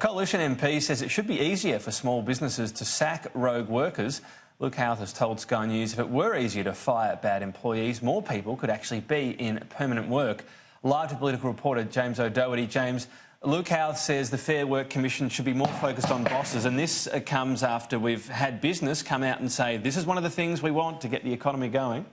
Coalition MP says it should be easier for small businesses to sack rogue workers. Luke Howarth has told Sky News if it were easier to fire bad employees, more people could actually be in permanent work. Live to political reporter James O'Doherty. James, Luke Howarth says the Fair Work Commission should be more focused on bosses, and this comes after we've had business come out and say this is one of the things we want to get the economy going.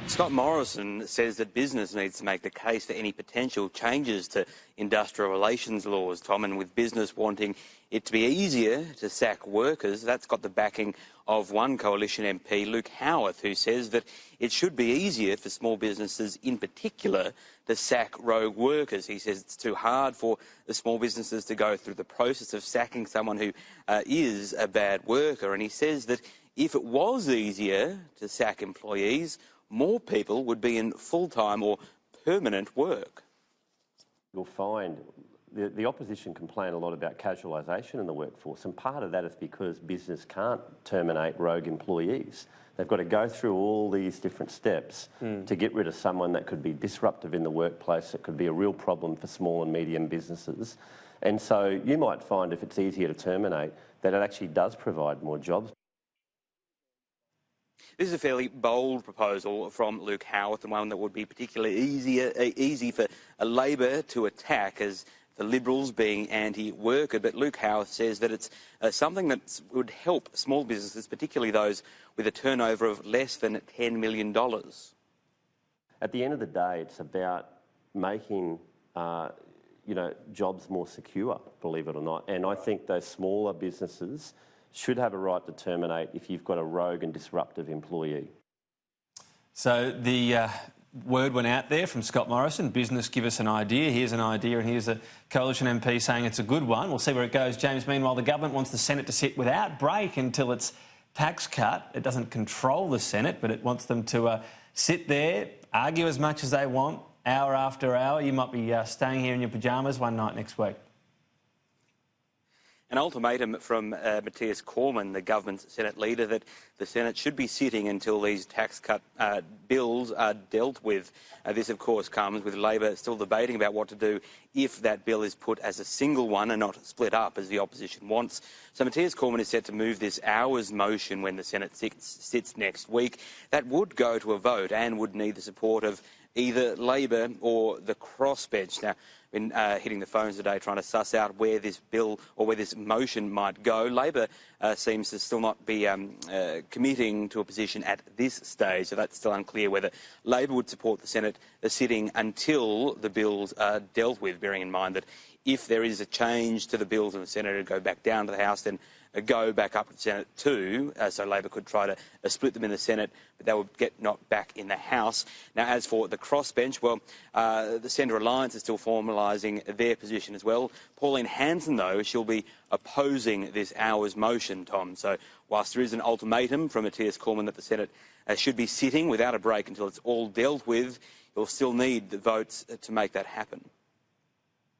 Scott Morrison says that business needs to make the case for any potential changes to industrial relations laws, Tom, and with business wanting it to be easier to sack workers, that's got the backing of one Coalition MP, Luke Howarth, who says that it should be easier for small businesses in particular to sack rogue workers. He says it's too hard for the small businesses to go through the process of sacking someone who is a bad worker, and he says that if it was easier to sack employees, more people would be in full-time or permanent work. You'll find the opposition complain a lot about casualisation in the workforce, and part of that is because business can't terminate rogue employees. They've got to go through all these different steps to get rid of someone that could be disruptive in the workplace, that could be a real problem for small and medium businesses. And so you might find if it's easier to terminate, that it actually does provide more jobs. This is a fairly bold proposal from Luke Howarth, and one that would be particularly easy for Labor to attack as the Liberals being anti-worker. But Luke Howarth says that it's something that would help small businesses, particularly those with a turnover of less than $10 million. At the end of the day, it's about making jobs more secure, believe it or not. And I think those smaller businesses should have a right to terminate if you've got a rogue and disruptive employee. So the word went out there from Scott Morrison, business give us an idea, here's an idea, and here's a Coalition MP saying it's a good one. We'll see where it goes. James, meanwhile, the government wants the Senate to sit without break until its tax cut. It doesn't control the Senate, but it wants them to sit there, argue as much as they want, hour after hour. You might be staying here in your pyjamas one night next week. An ultimatum from Matthias Cormann, the government's Senate leader, that the Senate should be sitting until these tax cut bills are dealt with. This, of course, comes with Labor still debating about what to do if that bill is put as a single one and not split up as the opposition wants. So Matthias Cormann is set to move this hours motion when the Senate sits next week. That would go to a vote and would need the support of either Labor or the crossbench. Now, been hitting the phones today trying to suss out where this bill or where this motion might go. Labor seems to still not be committing to a position at this stage, so that's still unclear whether Labor would support the Senate sitting until the bills are dealt with, bearing in mind that if there is a change to the bills in the Senate and go back down to the House, then go back up to the Senate too, so Labor could try to split them in the Senate, but they would get knocked back in the House. Now, as for the crossbench, well, the Centre Alliance is still formalising their position as well. Pauline Hanson, though, she'll be opposing this hours motion, Tom. So whilst there is an ultimatum from Matthias Cormann that the Senate should be sitting without a break until it's all dealt with, you'll still need the votes to make that happen.